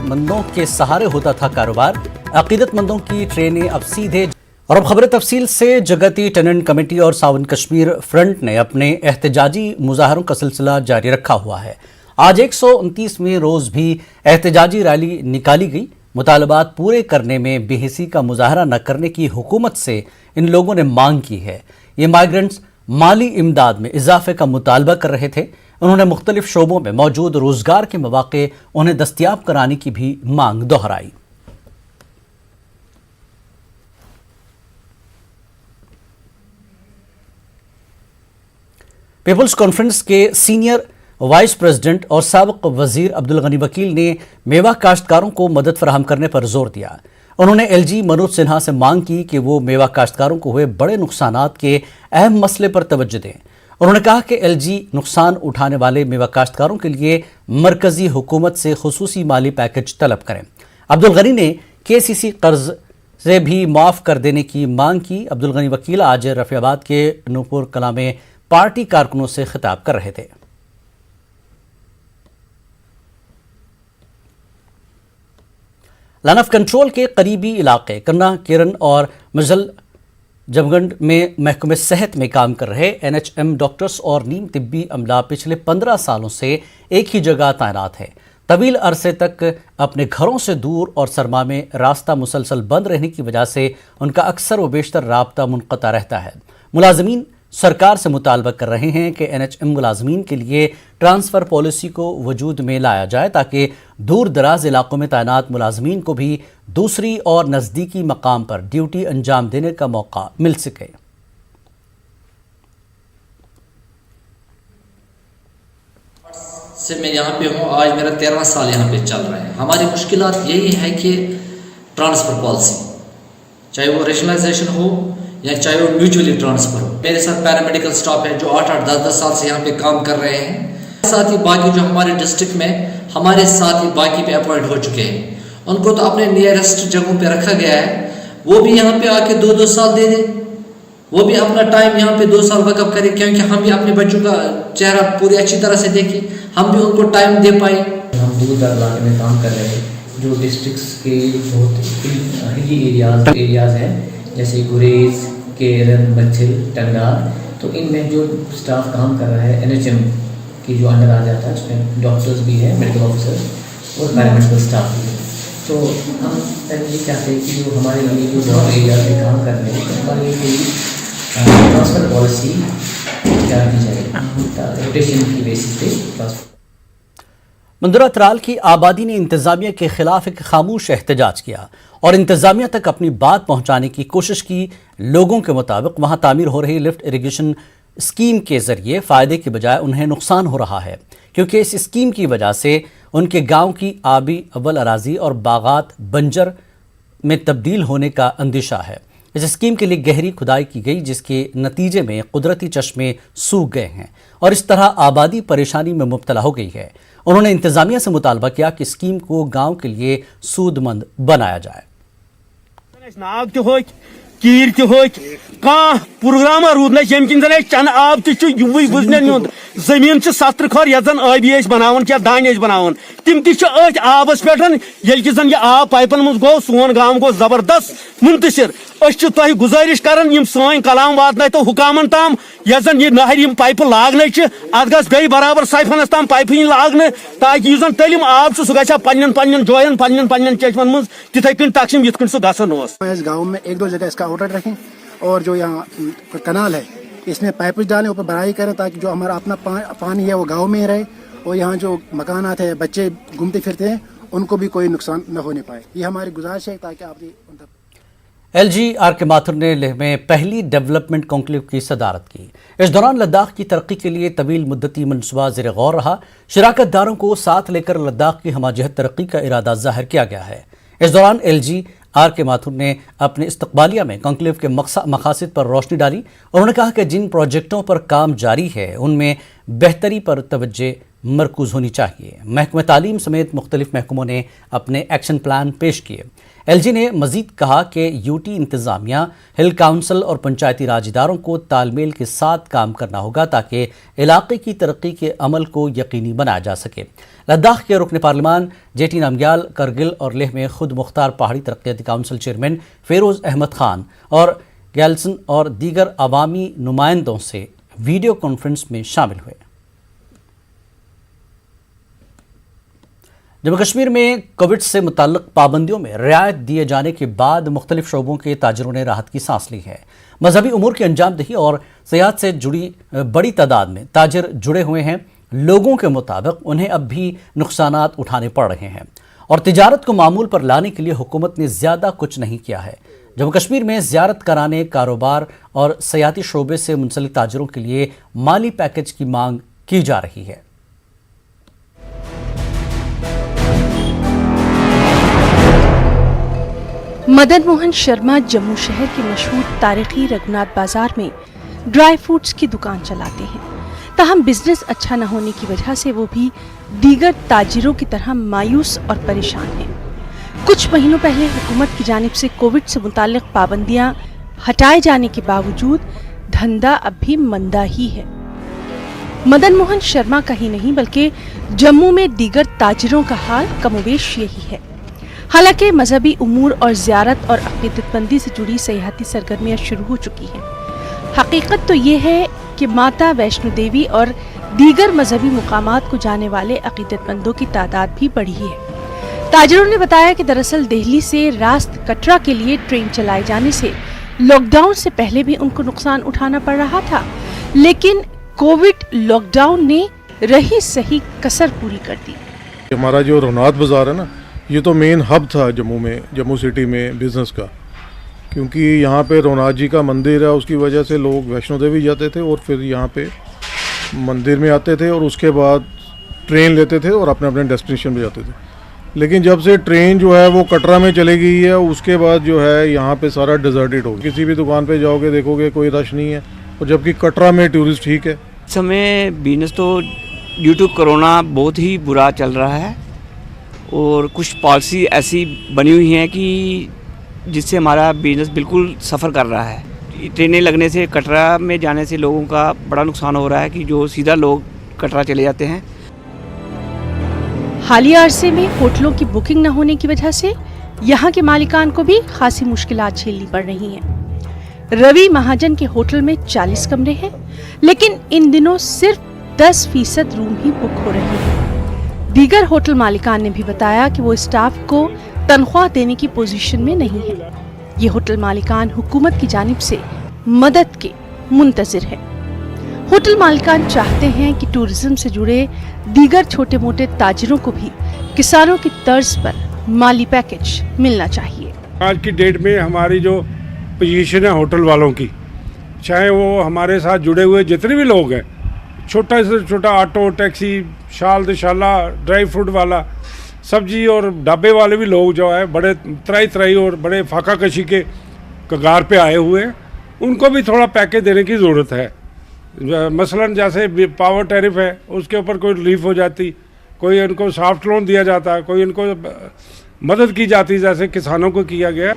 अकीदतमंदों के सहारे होता था कारोबार, अकीदतमंदों की ट्रेनें अब सीधे। और अब खबरें तफसील से। जगती टेनेंट कमेटी और सावन कश्मीर फ्रंट ने अपने एहतजाजी मुजाहरों का सिलसिला जारी रखा हुआ है। आज 129वें रोज भी एहतजाजी रैली निकाली गई। मुतालबात पूरे करने में बेहिसी का मुजाहरा न करने की हुकूमत से इन लोगों ने मांग की है। ये माइग्रेंट्स माली इमदाद में इजाफे का मुतालबा कर रहे थे। उन्होंने मुख्तलिफ शोबों में मौजूद रोजगार के मौके उन्हें दस्तयाब कराने की भी मांग दोहराई। पीपुल्स कॉन्फ्रेंस के सीनियर वाइस प्रेसिडेंट और साबिक वजीर अब्दुल गनी वकील ने मेवा काश्तकारों को मदद फराहम करने पर जोर दिया। उन्होंने एलजी मनोज सिन्हा से मांग की कि वो मेवा काश्तकारों को हुए बड़े नुकसानात के अहम मसले पर तवज्जो दें। उन्होंने कहा कि एलजी नुकसान उठाने वाले मेवा काश्तकारों के लिए मरकजी हुकूमत से खुसूसी माली पैकेज तलब करें। अब्दुल गनी ने केसीसी कर्ज से भी माफ कर देने की मांग की। अब्दुल गनी वकील आज रफियाबाद के नूपुर कला में पार्टी कारकुनों से खिताब कर रहे थे। लाइन ऑफ कंट्रोल के करीबी इलाके कन्ना किरण और मजल जमगंड में महकमे सेहत में काम कर रहे एनएचएम डॉक्टर्स और नीम तिब्बी अमला पिछले 15 सालों से एक ही जगह तैनात है। तवील अरसे तक अपने घरों से दूर और सरमा में रास्ता मुसलसल बंद रहने की वजह से उनका अक्सर व बेशतर राब्ता मुनक़ता रहता है। मुलाजमीन सरकार से मुतालबा कर रहे हैं कि एनएचएम मुलाजमीन के लिए ट्रांसफ़र पॉलिसी को वजूद में लाया जाए ताकि दूर दराज इलाकों में तैनात मुलाजमीन को भी दूसरी और नज़दीकी मकाम पर ड्यूटी अंजाम देने का मौका मिल सके। से मैं यहाँ पे हूँ, आज मेरा 13वां साल यहाँ पे चल रहा है। हमारी मुश्किलात यही है कि ट्रांसफ़र पॉलिसी, चाहे वो रेशनलाइजेशन हो या चाहे वो म्यूचुअली ट्रांसफर हो। मेरे साथ पैरामेडिकल स्टाफ है जो 8-8, 10-10 साल से यहाँ पे काम कर रहे हैं। साथ ही बाकी जो हमारे डिस्ट्रिक्ट में हमारे साथ ही बाकी पे अपॉइंट हो चुके हैं, उनको तो अपने नियरेस्ट जगहों पे रखा गया है। वो भी यहाँ पे आके 2-2 साल दे दें, वो भी अपना टाइम यहाँ पे 2 साल वक़्फ़ करें, क्योंकि हम भी अपने बच्चों का चेहरा पूरी अच्छी तरह से देखें, हम भी उनको टाइम दे पाए। हम दूर दराज इलाके में काम कर रहे हैं जो डिस्ट्रिक्ट्स के बहुत हिली एरियाज़ हैं, जैसे गुरेज, केरन, मच्छिल, टंगार। तो इनमें जो स्टाफ काम कर रहा है एनएचएम की जो अंडर आ जाता है, उसमें डॉक्टर्स भी है, मेडिकल ऑफिसर और पैरामेडिकल स्टाफ भी है। तो हम ये चाहते हैं कि जो हमारे लिए जो बहुत एरिया में काम कर रहे हैं हमारे लिए कोई ट्रांसफ़र पॉलिसी तैयार की जाए, रोटेशन की बेसिस पे ट्रांसफ़र। मंदुरा त्राल की आबादी ने इंतजामिया के खिलाफ एक खामोश एहतजाज किया और इंतजामिया तक अपनी बात पहुंचाने की कोशिश की। लोगों के मुताबिक वहां तामीर हो रही लिफ्ट इरिगेशन स्कीम के जरिए फ़ायदे के बजाय उन्हें नुकसान हो रहा है, क्योंकि इस स्कीम की वजह से उनके गांव की आबी अव्वल अराजी और बागात बंजर में तब्दील होने का अंदेशा है। इस स्कीम के लिए गहरी खुदाई की गई, जिसके नतीजे में कुदरती चश्मे सूख गए हैं और इस तरह आबादी परेशानी में मुब्तला हो गई है। उन्होंने इंतजामिया से मुतालबा किया कि स्कीम को गांव के लिए सूदमंद बनाया जाए। कीर प्रोग्राम रूद ये चन आब तुजन जमीन सत्र खर ये जन आबी बनान क्या दान बनान तिम तबस पे जन यह आब पाइपन मज गो सोन गांव गो जबरदस्त मुंतशिर। तुह गुजारिश कर सान कलाम वात तो हुकामन ताम ये जन यह नहर पाइप लागन अत गई बराबर साइफनस ताम पाइप लागन, ताकि यह तलिम आब सह ग पन्न जोयन पन्न चशमन मज तिथे कन तकसीम ये सह गसन। इस गाँव में 1-2 जगह इसका आउटलेट रखें और जो यहाँ कनाल है इसमें पाइप डालें, ऊपर बढ़ाई करें, ताकि जो हमारा अपना पानी है वो गांव में ही रहे और यहाँ जो मकानात है बच्चे घूमते फिरते हैं उनको भी कोई नुकसान न होने पाए। ये हमारी गुजारिश है ताकि आप एलजी आर के माथुर ने लेह में पहली डेवलपमेंट कॉन्क्लेव की सदारत की। इस दौरान लद्दाख की तरक्की के लिए तवील मुद्दती मनसूबा ज़ेर गौर रहा। शिराकतदारों को साथ लेकर लद्दाख की हमाजहत तरक्की का इरादा जाहिर किया गया है। इस दौरान एलजी आर के माथुर ने अपने इस्तकबालिया में कॉन्क्लेव के मकासद पर रोशनी डाली। उन्होंने कहा कि जिन प्रोजेक्टों पर काम जारी है उनमें बेहतरी पर तवज्जो मरकूज होनी चाहिए। महकमा तालीम समेत मुख्तलिफ महकमों ने अपने एक्शन प्लान पेश किए। LG ने मजीद कहा कि UT इंतज़ामिया, हिल काउंसिल और पंचायती राज इदारों को तालमेल के साथ काम करना होगा ताकि इलाके की तरक्की के अमल को यकीनी बनाया जा सके। लद्दाख के रुकन पार्लिमान JT नामग्याल करगिल और लेह में खुद मुख्तार पहाड़ी तरक्याती काउंसिल चेयरमैन फेरोज़ अहमद खान और गैल्सन और दीगर अवामी नुमाइंदों से वीडियो कॉन्फ्रेंस में शामिल हुए। जम्मू कश्मीर में कोविड से मुताल्लिक पाबंदियों में रियायत दिए जाने के बाद मुख्तलिफ शोबों के ताजिरों ने राहत की सांस ली है। मजहबी उमूर की अंजामदही और सियाहत से जुड़ी बड़ी तादाद में ताजिर जुड़े हुए हैं। लोगों के मुताबिक उन्हें अब भी नुकसानात उठाने पड़ रहे हैं और तिजारत को मामूल पर लाने के लिए हुकूमत ने ज़्यादा कुछ नहीं किया है। जम्मू कश्मीर में ज़ियारत कराने, कारोबार और सियाती शोबे से मुंसलिक ताजिरों के लिए माली पैकेज की मांग की जा रही है। मदन मोहन शर्मा जम्मू शहर के मशहूर तारीखी रघुनाथ बाजार में ड्राई फ्रूट्स की दुकान चलाते हैं। ताहम बिजनेस अच्छा न होने की वजह से वो भी दीगर ताजिरों की तरह मायूस और परेशान हैं। कुछ महीनों पहले हुकूमत की जानिब से कोविड से मुताल्लिक पाबंदियां हटाए जाने के बावजूद धंधा अब भी मंदा ही है। मदन मोहन शर्मा का ही नहीं बल्कि जम्मू में दीगर ताजिरों का हाल कमोबेश यही है। हालांकि मजहबी उमूर और ज़ियारत और अक़ीदतमंदी से जुड़ी सियाहती सरगर्मियां शुरू हो चुकी हैं। हकीकत तो ये है कि माता वैष्णो देवी और दीगर मजहबी मुकामात को जाने वाले अक़ीदतमंदों की तादाद भी बढ़ी है। ताजिरों ने बताया कि दरअसल दिल्ली से रास्त कटरा के लिए ट्रेन चलाए जाने से लॉकडाउन से पहले भी उनको नुकसान उठाना पड़ रहा था, लेकिन कोविड लॉकडाउन ने रही सही कसर पूरी कर दी। हमारा जो रघुनाथ बाज़ार है ना, ये तो मेन हब था जम्मू में, जम्मू सिटी में बिज़नेस का, क्योंकि यहाँ पे रघुनाथ जी का मंदिर है। उसकी वजह से लोग वैष्णो देवी जाते थे और फिर यहाँ पे मंदिर में आते थे और उसके बाद ट्रेन लेते थे और अपने अपने डेस्टिनेशन पे जाते थे। लेकिन जब से ट्रेन जो है वो कटरा में चली गई है, उसके बाद जो है यहाँ पे सारा डिजर्टेड हो गया। किसी भी दुकान पे जाओगे देखोगे कोई रश नहीं है, और जबकि कटरा में टूरिस्ट ठीक है। इस समय बिजनेस तो ड्यू टू कोरोना बहुत ही बुरा चल रहा है और कुछ पॉलिसी ऐसी बनी हुई हैं कि जिससे हमारा बिजनेस बिल्कुल सफ़र कर रहा है। ट्रेनें लगने से, कटरा में जाने से लोगों का बड़ा नुकसान हो रहा है कि जो सीधा लोग कटरा चले जाते हैं। हालिया अरसे में होटलों की बुकिंग न होने की वजह से यहाँ के मालिकान को भी खासी मुश्किलात झेलनी पड़ रही हैं। रवि महाजन के होटल में 40 कमरे हैं, लेकिन इन दिनों सिर्फ 10% रूम ही बुक हो रहे हैं। दीगर होटल मालिकान ने भी बताया कि वो स्टाफ को तनख्वाह देने की पोजीशन में नहीं है। ये होटल मालिकान हुकूमत की जानिब से मदद के मुंतजिर है। होटल मालिकान चाहते हैं कि टूरिज्म से जुड़े दीगर छोटे मोटे ताजिरों को भी किसानों की तर्ज पर माली पैकेज मिलना चाहिए। आज की डेट में हमारी जो पोजीशन है होटल वालों की, चाहे वो हमारे साथ जुड़े हुए जितने भी लोग हैं, छोटा से छोटा ऑटो, टैक्सी, शाल दशाला, ड्राई फ्रूट वाला, सब्जी और ढाबे वाले भी लोग जो है बड़े त्राई और बड़े फाका कशी के कगार पे आए हुए हैं, उनको भी थोड़ा पैकेज देने की ज़रूरत है। मसलन जैसे पावर टैरिफ है उसके ऊपर कोई रिलीफ हो जाती, कोई उनको सॉफ्ट लोन दिया जाता, कोई उनको मदद की जाती जैसे किसानों को किया गया।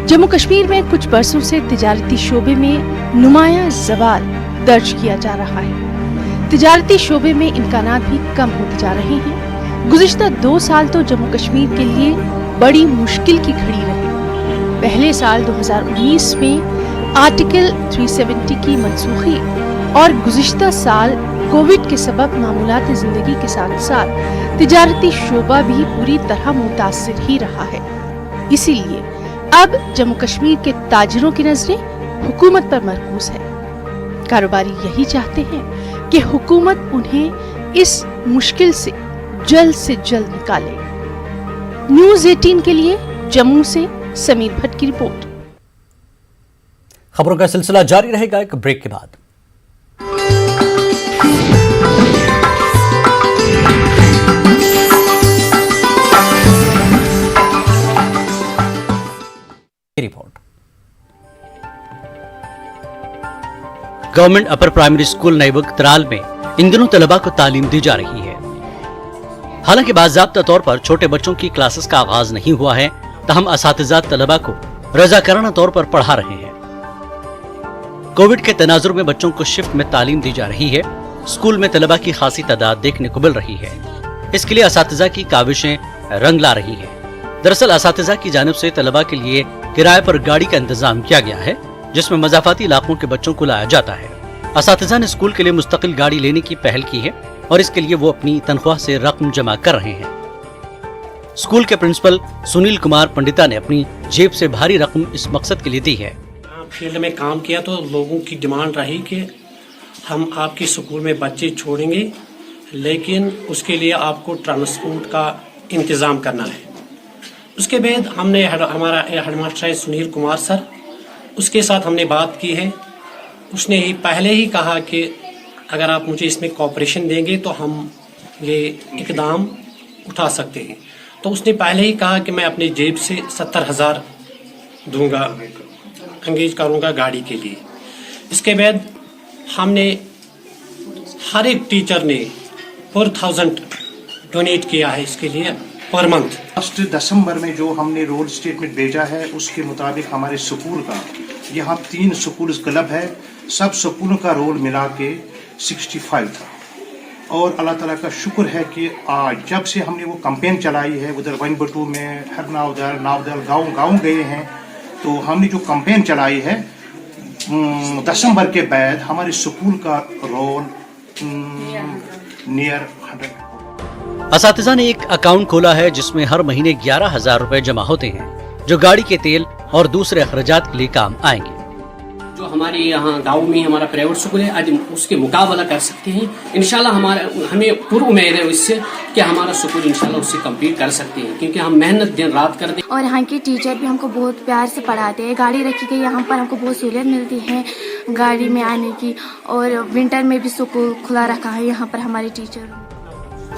जम्मू कश्मीर में कुछ बरसों से तिजारती शोबे में नुमाया ज़वाल दर्ज किया जा रहा है। तिजारती शोबे में इम्कानात भी कम होते जा रहे हैं। गुज़िश्ता 2 साल तो जम्मू कश्मीर के लिए बड़ी मुश्किल की घड़ी रही। पहले साल 2019 में आर्टिकल 370 की मनसूखी और गुज़िश्ता साल कोविड के सबब मामूलात ज़िंदगी के साथ साथ तिजारती शोबा भी पूरी तरह मुतासिर ही रहा है। इसीलिए अब जम्मू कश्मीर के ताजिरों की नजरें हुकूमत पर मरकूज है। कारोबारी यही चाहते हैं कि हुकूमत उन्हें इस मुश्किल से जल्द निकाले। न्यूज़ 18 के लिए जम्मू से समीर भट्ट की रिपोर्ट। खबरों का सिलसिला जारी रहेगा एक ब्रेक के बाद। Report. Government upper primary school Naibugh Tral में इन दिनों तलबा को तालीम दी जा रही है। हालांकि बाज़ाब्ता तौर पर छोटे बच्चों की क्लासेस का आगाज नहीं हुआ है, तहम असातिज़ा तलबा को रज़ाकाराना तौर पर पढ़ा रहे हैं। कोविड के तनाजुर में बच्चों को शिफ्ट में तालीम दी जा रही है। स्कूल में तलबा की खासी तादाद देखने को मिल रही है। इसके लिए असातिज़ा की काविशें रंग ला रही है। दरअसल असातिज़ा की जानिब से तलबा के लिए किराए पर गाड़ी का इंतजाम किया गया है, जिसमें मज़ाफ़ाती इलाकों के बच्चों को लाया जाता है। असातिज़ा ने स्कूल के लिए मुस्तकिल गाड़ी लेने की पहल की है और इसके लिए वो अपनी तनख्वाह से रकम जमा कर रहे हैं। स्कूल के प्रिंसिपल सुनील कुमार पंडिता ने अपनी जेब से भारी रकम इस मकसद के लिए दी है। फील्ड में काम किया तो लोगों की डिमांड रही कि हम आपकी स्कूल में बच्चे छोड़ेंगे, लेकिन उसके लिए आपको ट्रांसपोर्ट का इंतज़ाम करना है। उसके बाद हमने हमारा हेडमास्टर है सुनील कुमार सर, उसके साथ हमने बात की है। उसने ही पहले ही कहा कि अगर आप मुझे इसमें कॉपरेशन देंगे तो हम ये इकदाम उठा सकते हैं। तो उसने पहले ही कहा कि मैं अपनी जेब से 70,000 दूंगा, एंगेज करूंगा गाड़ी के लिए। इसके बाद हमने हर एक टीचर ने 4,000 डोनेट किया है इसके लिए पर मंथ। लास्ट दिसंबर में जो हमने रोल स्टेटमेंट भेजा है उसके मुताबिक हमारे स्कूल का, यहाँ 3 स्कूल क्लब है, सब स्कूलों का रोल मिला के 65 था। और अल्लाह ताला का शुक्र है कि आज जब से हमने वो कैंपेन चलाई है, उधर वनबटू में हर नावदल गाँव गए हैं, तो हमने जो कैंपेन चलाई है दिसंबर के बाद हमारे स्कूल का रोल नियर 100। असातिज़ा ने एक अकाउंट खोला है जिसमें हर महीने 11,000 रुपए जमा होते हैं, जो गाड़ी के तेल और दूसरे अखराजात के लिए काम आएंगे। जो हमारे यहाँ गांव में हमारा प्राइवेट स्कूल है, आज उसके मुकाबला कर सकते हैं इंशाल्लाह। हमें पूरी उम्मीद है इससे कि हमारा स्कूल इंशाल्लाह उससे कम्पीट कर सकते हैं, क्योंकि हम मेहनत दिन रात करते हैं। और यहाँ के टीचर भी हमको बहुत प्यार से पढ़ाते हैं। गाड़ी रखी गई यहाँ पर, हमको बहुत सहूलियत मिलती है गाड़ी में आने की। और विंटर में भी स्कूल खुला रखा है यहाँ पर हमारे टीचर।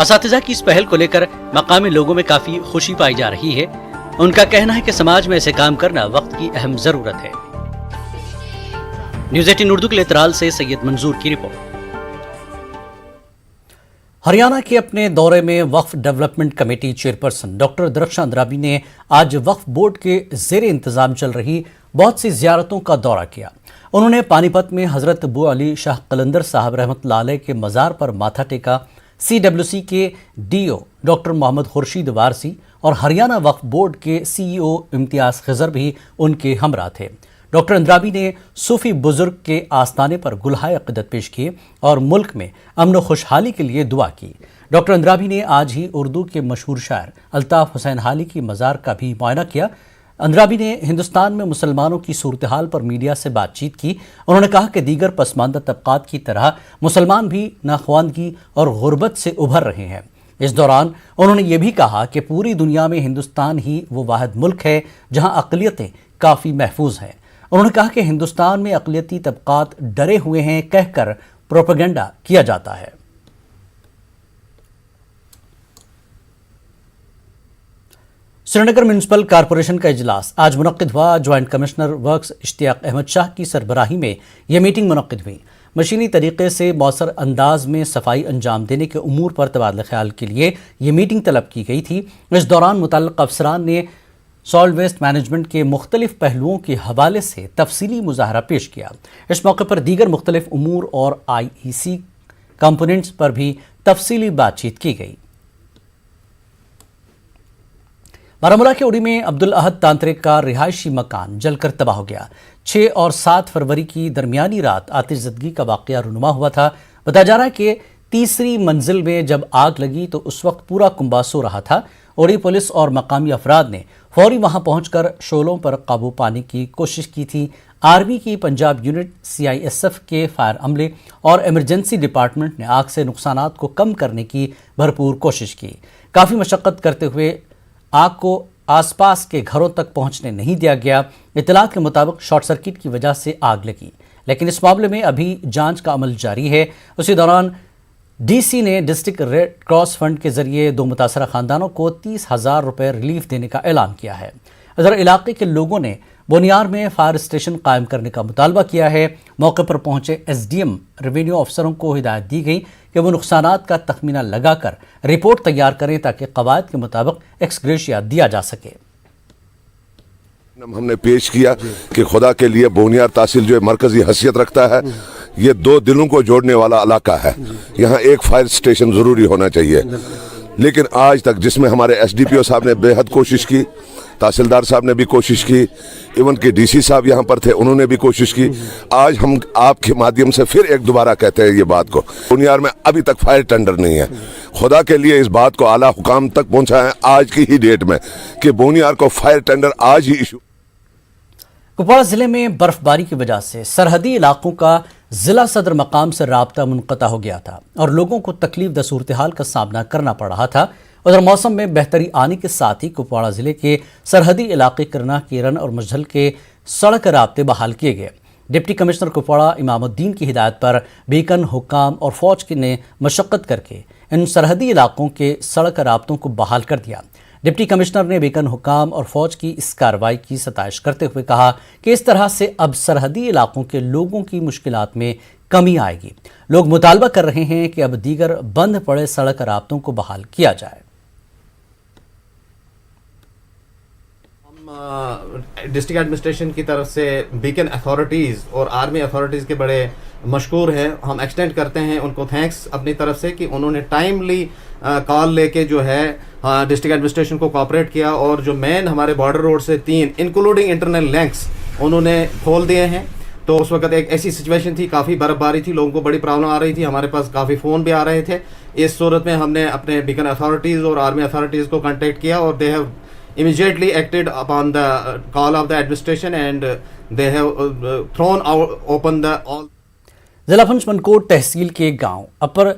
असातिज़ा की इस पहल को लेकर मकामी लोगों में काफी खुशी पाई जा रही है। उनका कहना है कि समाज में ऐसे काम करना वक्त की अहम जरूरत है। न्यूज़ 18 उर्दू के लिए त्राल से सैयद मंजूर की रिपोर्ट। हरियाणा के अपने दौरे में Waqf development committee chairperson doctor Darakhshan Andrabi ने आज वक्फ बोर्ड के जेर इंतजाम चल रही बहुत सी जियारतों का दौरा किया। उन्होंने पानीपत में हजरत अबू अली शाह कलंदर साहब रहमतुल्लाह अलैह के मज़ार पर माथा टेका। CWC के DO डॉक्टर मोहम्मद खुर्शीद वारसी और हरियाणा वक्फ बोर्ड के CEO इम्तियाज़ खिजर भी उनके हमरा थे। डॉक्टर अंद्राबी ने सूफी बुजुर्ग के आस्थाने पर गुलहाए अक़ीदत पेश किए और मुल्क में अमन व खुशहाली के लिए दुआ की। डॉक्टर अंद्राबी ने आज ही उर्दू के मशहूर शायर अल्ताफ़ हुसैन हाली की मज़ार का भी मुआयना किया। अंद्राबी ने हिंदुस्तान में मुसलमानों की सूरत हाल पर मीडिया से बातचीत की। उन्होंने कहा कि दीगर पसमानदा तबक़ात की तरह मुसलमान भी नाख्वानगी और गुर्बत से उभर रहे हैं। इस दौरान उन्होंने ये भी कहा कि पूरी दुनिया में हिंदुस्तान ही वो वाहिद मुल्क है जहाँ अक़लियतें काफ़ी महफूज हैं। उन्होंने कहा कि हिंदुस्तान में अक़लियती तबक़ात डरे हुए हैं कहकर प्रोपेगेंडा किया जाता है। श्रीनगर म्यूनिसिपल कॉरपोरेशन का इजलास आज मुनक्किद हुआ। Joint commissioner works Ishtiaq Ahmad Shah की सरबराही में यह मीटिंग मुनक्किद हुई। मशीनी तरीके से मौसर अंदाज में सफाई अंजाम देने के उमूर पर तबादला ख्याल के लिए ये मीटिंग तलब की गई थी। इस दौरान मुतल्लिक़ अफसरान ने सॉल्ट वेस्ट मैनेजमेंट के मुख्तलिफ पहलुओं के हवाले से तफसीली मुजाहरा पेश किया। इस मौके पर दीगर मुख्तलिफ उमूर और IEC कंपोनेंट्स पर भी तफसीली बातचीत की गई। बारामूला के उड़ी में अब्दुल अहद तांत्रिक का रिहायशी मकान जलकर तबाह हो गया। 6 और 7 फरवरी की दरमियानी रात आतिशज़दगी का वाक़या रूनुमा हुआ था। बताया जा रहा है कि तीसरी मंजिल में जब आग लगी तो उस वक्त पूरा कुंबा सो रहा था। उड़ी पुलिस और मकामी अफराद ने फौरी वहां पहुंचकर शोलों पर काबू पाने की कोशिश की थी। आर्मी की पंजाब यूनिट, CISF के फायर अमले और इमरजेंसी डिपार्टमेंट ने आग से नुकसानात को कम करने की भरपूर कोशिश की। काफ़ी मशक्क़त करते हुए आग को आसपास के घरों तक पहुंचने नहीं दिया गया। इत्तलात के मुताबिक शॉर्ट सर्किट की वजह से आग लगी, लेकिन इस मामले में अभी जांच का अमल जारी है। उसी दौरान DC ने डिस्ट्रिक्ट रेड क्रॉस फंड के जरिए 2 मुतासरा खानदानों को 30,000 रुपये रिलीफ देने का ऐलान किया है। इधर इलाके के लोगों ने बोनियार में फायर स्टेशन कायम करने का मुतालबा किया है। मौके पर पहुंचे एसडीएम रेवेन्यू अफसरों को हिदायत दी गई कि वो नुकसानात का तखमीना लगाकर रिपोर्ट तैयार करें ताकि कवायद के मुताबिक एक्सग्रेशिया दिया जा सके। हमने पेश किया कि खुदा के लिए बोनियार तहसील जो मरकजी हैसियत रखता है, ये दो दिलों को जोड़ने वाला इलाका है, यहाँ एक फायर स्टेशन ज़रूरी होना चाहिए। लेकिन आज तक जिसमें हमारे एसडीपीओ साहब ने बेहद कोशिश की, तहसीलदार साहब ने भी कोशिश की, इवन के डीसी साहब यहाँ पर थे, उन्होंने भी कोशिश की। आज हम आपके माध्यम से फिर एक दोबारा कहते हैं ये बात को, बोनियार में अभी तक फायर टेंडर नहीं है। खुदा के लिए इस बात को आला हुकाम तक पहुँचाएं आज की ही डेट में कि बोनियार को फायर टेंडर आज ही इशू। कुपवाड़ा जिले में बर्फबारी की वजह से सरहदी इलाकों का जिला सदर मकाम से राब्ता मुनक़ता हो गया था और लोगों को तकलीफ द सूरत हाल का सामना करना पड़ रहा था। उधर मौसम में बेहतरी आने के साथ ही कुपवाड़ा जिले के सरहदी इलाके करना, केरन और मझल के सड़क राब्ते बहाल किए गए। डिप्टी कमिश्नर कुपवाड़ा इमामुद्दीन की हिदायत पर बीकन, हुक्काम और फौज ने मशक्क़त करके इन सरहदी इलाकों के सड़क राब्तों को बहाल कर दिया। डिप्टी कमिश्नर ने बीकन, हुक्काम और फौज की इस कार्रवाई की सताइश करते हुए कहा कि इस तरह से अब सरहदी इलाकों के लोगों की मुश्किलात में कमी आएगी। लोग मुतालबा कर रहे हैं कि अब दीगर बंद पड़े सड़क राब्तों को बहाल किया जाए। डिस्ट्रिक्ट एडमिनिस्ट्रेशन की तरफ से बीकन अथॉरिटीज़ और आर्मी अथॉरिटीज़ के बड़े मशकूर हैं। हम एक्सटेंड करते हैं उनको थैंक्स अपनी तरफ से कि उन्होंने टाइमली कॉल लेके जो है डिस्ट्रिक्ट एडमिनिस्ट्रेशन को कोऑपरेट किया और जो मेन हमारे बॉर्डर रोड से 3 इंक्लूडिंग इंटरनल लिंक्स उन्होंने खोल दिए हैं। तो उस वक्त एक ऐसी सिचुएशन थी, काफ़ी बर्फबारी थी, लोगों को बड़ी प्रॉब्लम आ रही थी, हमारे पास काफ़ी फ़ोन भी आ रहे थे। इस सूरत में हमने अपने बीकन अथॉरिटीज़ और आर्मी अथॉरिटीज़ को कॉन्टेक्ट किया और they have immediately acted upon the call of the administration and they have thrown out open the all। जिला पंचमनकोट तहसील के गांव अपर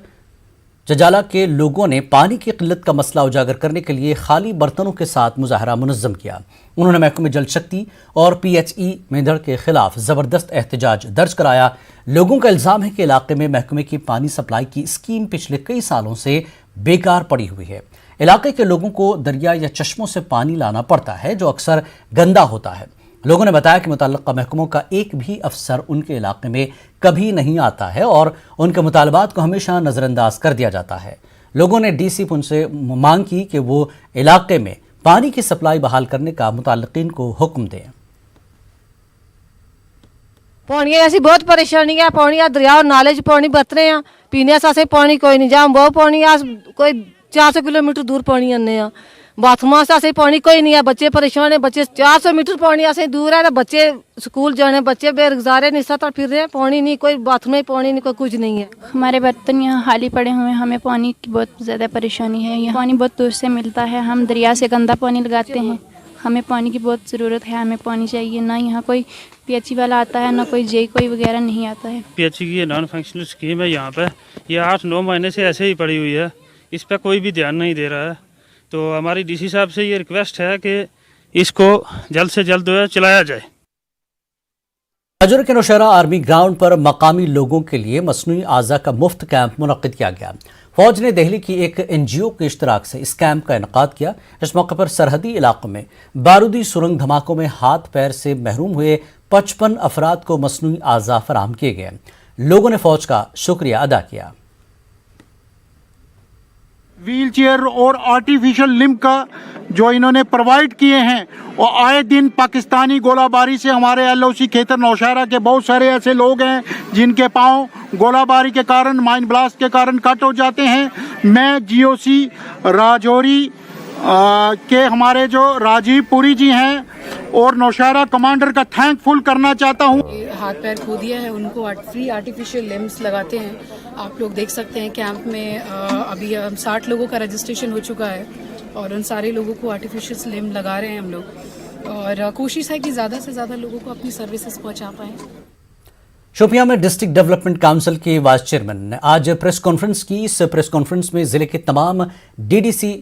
जजाला के लोगों ने पानी की किल्लत का मसला उजागर करने के लिए खाली बर्तनों के साथ मुजाहरा मुनज़्ज़म किया। उन्होंने महकमे जल शक्ति और PHE मेंढर के खिलाफ ज़बरदस्त एहतजाज दर्ज कराया। लोगों का इल्ज़ाम है कि इलाके में महकमे की पानी सप्लाई की स्कीम पिछले कई सालों से बेकार पड़ी हुई है। इलाके के लोगों को दरिया या चश्मों से पानी लाना पड़ता है जो अक्सर गंदा होता है। लोगों ने बताया कि मुतल्लिक़ा महकमों का एक भी अफसर उनके इलाके में कभी नहीं आता है और उनके मुतालबात को हमेशा नज़रअंदाज कर दिया जाता है। लोगों ने DC पुंछ से मांग की कि वो इलाके में पानी की सप्लाई बहाल करने का मुताल्लिक़ीन को हुक्म दें। पानी ऐसी बहुत परेशानी है, पानी दरिया और नाले च पानी बरत रहे हैं, पीने से पानी कोई नहीं, जहाँ बहुत पानी कोई 400 किलोमीटर दूर पानी आने बाथरूम से पानी कोई नहीं है। बच्चे परेशान है, बच्चे 400 मीटर पानी से दूर है, बच्चे स्कूल जाने, बच्चे बेरोजगार निस्सा तक फिर रहे हैं, पानी नहीं, कोई बाथरूम में पानी नहीं, कोई कुछ नहीं है। हमारे बर्तन यहाँ खाली पड़े हुए हैं, हमें पानी की बहुत ज़्यादा परेशानी है। यहाँ पानी बहुत दूर से मिलता है, हम दरिया से गंदा पानी लगाते हैं, हमें पानी की बहुत ज़रूरत है, हमें पानी चाहिए। ना यहाँ कोई PHE वाला आता है, ना कोई JE कोई वगैरह नहीं आता है। PHE की नॉन फंक्शनल स्कीम है यहाँ पे, ये 8-9 महीने से ऐसे ही पड़ी हुई है, इस पर कोई भी ध्यान नहीं दे रहा है। तो हमारी DC साहब से ये रिक्वेस्ट है कि इसको जल्द से जल्द चलाया जाए। राजौरी के नौशहरा आर्मी ग्राउंड पर मकामी लोगों के लिए मसनूई आज़ा का मुफ्त कैंप मुनक्किद किया गया। फौज ने दिल्ली की एक NGO के इश्तराक से इस कैंप का इनकाद किया। इस मौके पर सरहदी इलाकों में बारूदी सुरंग धमाकों में हाथ पैर से महरूम हुए 55 अफराद को मसनूई आज़ा फराहम किए गए। लोगों ने फौज का शुक्रिया अदा किया। व्हील चेयर और आर्टिफिशियल लिम्ब का जो इन्होंने प्रोवाइड किए हैं, और आए दिन पाकिस्तानी गोलाबारी से हमारे LOC खेतर नौशहरा के बहुत सारे ऐसे लोग हैं जिनके पांव गोलाबारी के कारण, माइन ब्लास्ट के कारण कट हो जाते हैं। मैं GOC राजौरी के हमारे जो राजीव पुरी जी हैं और नौशहरा कमांडर का थैंकफुल करना चाहता हूँ। हाथ पैर खो दिया है उनको फ्री आर्टिफिशियल लिम्स लगाते हैं। आप लोग देख सकते हैं कैंप में अभी 60 लोगों का रजिस्ट्रेशन हो चुका है और उन सारे लोगों को आर्टिफिशियल लिम्ब लगा रहे हैं हम लोग, और कोशिश है कि ज़्यादा से ज़्यादा लोगों को अपनी सर्विसेज पहुँचा पाएँ। शोपियां में डिस्ट्रिक्ट डेवलपमेंट काउंसिल के वाइस चेयरमैन ने आज प्रेस कॉन्फ्रेंस की। इस प्रेस कॉन्फ्रेंस में जिले के तमाम DDC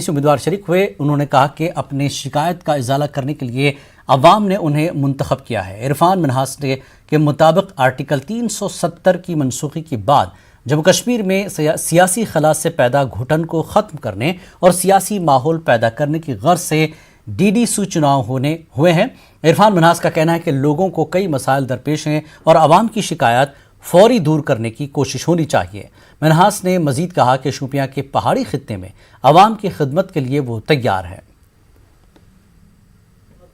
उम्मीदवार शरीक हुए। उन्होंने कहा कि अपने शिकायत का इजाला करने के लिए अवाम ने उन्हें मुंतखब किया है। इरफान मिनहास के मुताबिक आर्टिकल 370 की मनसूखी के बाद जम्मू कश्मीर में सियासी खला से पैदा घुटन को ख़त्म करने और सियासी माहौल पैदा करने की गर्ज से DD चुनाव हुए हैं। इरफान मन्हास का कहना है कि लोगों को कई मसाइल दरपेश हैं और आवाम की शिकायत फौरी दूर करने की कोशिश होनी चाहिए। मन्हास ने मजीद कहा कि शोपियां के पहाड़ी खित्ते में आवाम की खिदमत के लिए वो तैयार है।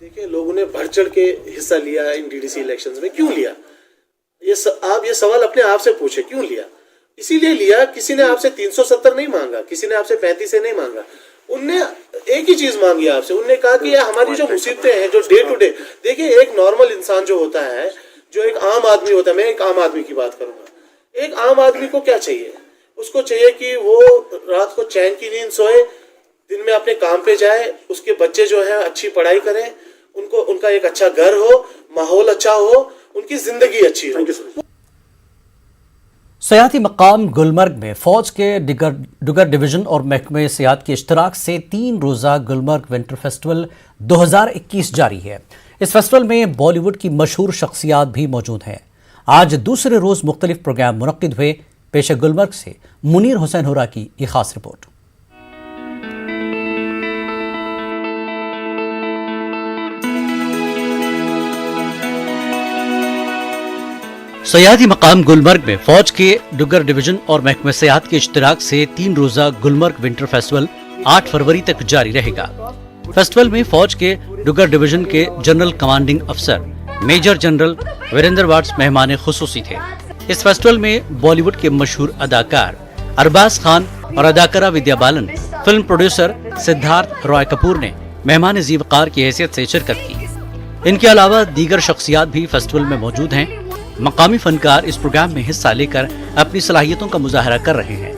देखिए, लोगों ने बढ़ चढ़ के हिस्सा लिया इन DDC इलेक्शंस में। क्यों लिया? आप ये सवाल अपने आप से पूछे, क्यों लिया? इसीलिए लिया, किसी ने आपसे 370 नहीं मांगा, किसी ने आपसे 35 से नहीं मांगा। उनने एक ही चीज मांगी आपसे, उनने कहा कि यार हमारी जो मुसीबतें हैं, जो डे टू डे, देखिए एक नॉर्मल इंसान जो होता है, जो एक आम आदमी होता है, मैं एक आम आदमी की बात करूंगा। एक आम आदमी को क्या चाहिए? उसको चाहिए कि वो रात को चैन की नींद सोए, दिन में अपने काम पे जाए, उसके बच्चे जो है अच्छी पढ़ाई करें, उनका एक अच्छा घर हो, माहौल अच्छा हो, उनकी जिंदगी अच्छी हो। सयाहती मकाम गुलमर्ग में फौज के डुगर डिवीजन और महकमे सियाहत के इश्तराक से 3 रोज़ा गुलमर्ग विंटर फेस्टिवल 2021 जारी है। इस फेस्टिवल में बॉलीवुड की मशहूर शख्सियात भी मौजूद हैं। आज दूसरे रोज़ मुख्तलिफ प्रोग्राम मुनक्किद हुए। पेश गुलमर्ग से मुनीर हुसैन हुरा की ये खास रिपोर्ट। सयाहती मकाम गुलमर्ग में फौज के डुगर डिवीजन और महकमे सियाहत के इश्तराक से 3 रोज़ा गुलमर्ग विंटर फेस्टिवल 8 फरवरी तक जारी रहेगा। फेस्टिवल में फौज के डुगर डिवीजन के जनरल कमांडिंग अफसर मेजर जनरल वीरेंद्र वाट्स मेहमान खुसूसी थे। इस फेस्टिवल में बॉलीवुड के मशहूर अदाकार अरबाज खान और अदाकारा विद्या बालन, फिल्म प्रोड्यूसर सिद्धार्थ रॉय कपूर ने मेहमान ज़ीवकार की हैसियत से शिरकत की। इनके अलावा दीगर शख्सियात भी फेस्टिवल में मौजूद हैं। मकामी फनकार इस प्रोग्राम में हिस्सा लेकर अपनी सलाहियतों का मुजाहरा कर रहे हैं।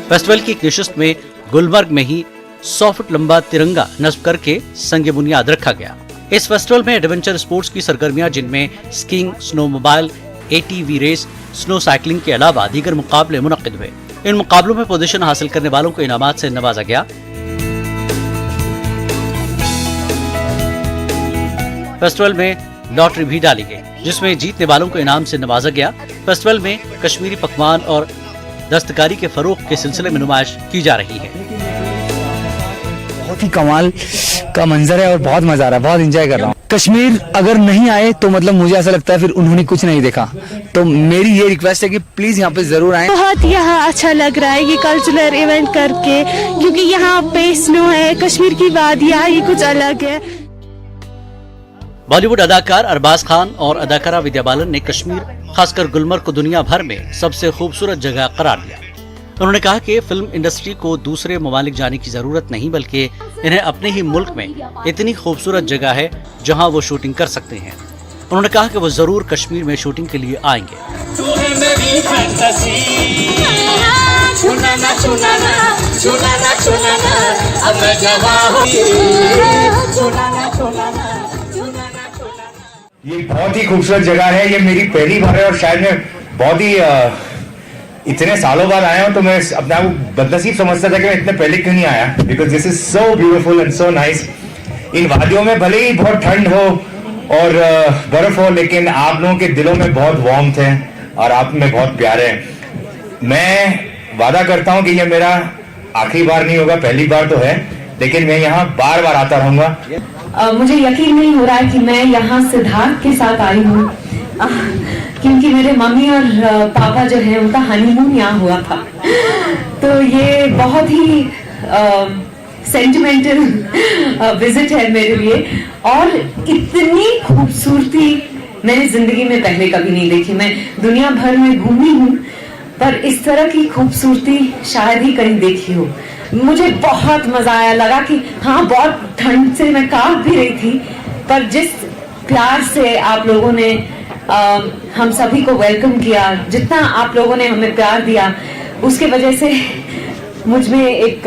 फेस्टिवल की एक नशिस्त में गुलमर्ग में ही 100 फुट लंबा तिरंगा नस्ब करके संग बुनियाद रखा गया। इस फेस्टिवल में एडवेंचर स्पोर्ट्स की सरगर्मियां, जिनमें skiing, snowmobile, ATV race, snow cycling के अलावा दीगर मुकाबले मुनक्किद हुए। इन मुकाबलों में पोजीशन हासिल करने वालों को इनामात से नवाजा गया। फेस्टिवल में लॉटरी भी डाली गई, जिसमें जीतने वालों को इनाम से नवाजा गया। फेस्टिवल में कश्मीरी पकवान और दस्तकारी के फरोग के सिलसिले में नुमाइश की जा रही है। बहुत ही कमाल का मंजर है और बहुत मजा आ रहा है, बहुत एंजॉय कर रहा हूँ। कश्मीर अगर नहीं आए तो मतलब मुझे ऐसा लगता है फिर उन्होंने कुछ नहीं देखा। तो मेरी ये रिक्वेस्ट है कि प्लीज यहाँ पे जरूर आए। बहुत यहाँ अच्छा लग रहा है ये कल्चरल इवेंट करके, क्योंकि यहाँ पे स्नो है, कश्मीर की वादियाँ, ये कुछ अलग है। बॉलीवुड अदाकार अरबाज खान और अदाकारा विद्या बालन ने कश्मीर, खासकर गुलमर्ग को दुनिया भर में सबसे खूबसूरत जगह करार दिया। उन्होंने कहा कि फिल्म इंडस्ट्री को दूसरे ममालिक जाने की जरूरत नहीं, बल्कि इन्हें अपने ही मुल्क में इतनी खूबसूरत जगह है जहां वो शूटिंग कर सकते हैं। उन्होंने कहा कि वो जरूर कश्मीर में शूटिंग के लिए आएंगे। ये बहुत ही खूबसूरत जगह है। ये मेरी पहली बार है और शायद मैं बहुत ही इतने सालों बाद आया हूँ, तो मैं अपने आप को बदनसीब समझता था कि मैं इतने पहले क्यों नहीं आया, because this is so beautiful and so nice. इन वादियों में भले ही बहुत ठंड हो और बर्फ हो, लेकिन आप लोगों के दिलों में बहुत वार्मथ है और आप में बहुत प्यार है। मैं वादा करता हूँ कि ये मेरा आखिरी बार नहीं होगा, पहली बार तो है, लेकिन मैं यहाँ बार बार आता रहूंगा। मुझे यकीन नहीं हो रहा है कि मैं यहाँ सिद्धार्थ के साथ आई हूँ, क्योंकि मेरे मम्मी और पापा जो है उनका हनीमून यहाँ हुआ था। तो ये बहुत ही सेंटिमेंटल विजिट है मेरे लिए, और इतनी खूबसूरती मैंने जिंदगी में पहले कभी नहीं देखी। मैं दुनिया भर में घूमी हूँ, पर इस तरह की खूबसूरती शायद ही कहीं देखी हो। मुझे बहुत मजा आया, लगा कि हाँ बहुत ठंड से मैं कांप भी रही थी, पर जिस प्यार से आप लोगों ने हम सभी को वेलकम किया, जितना आप लोगों ने हमें प्यार दिया, उसके वजह से मुझ में एक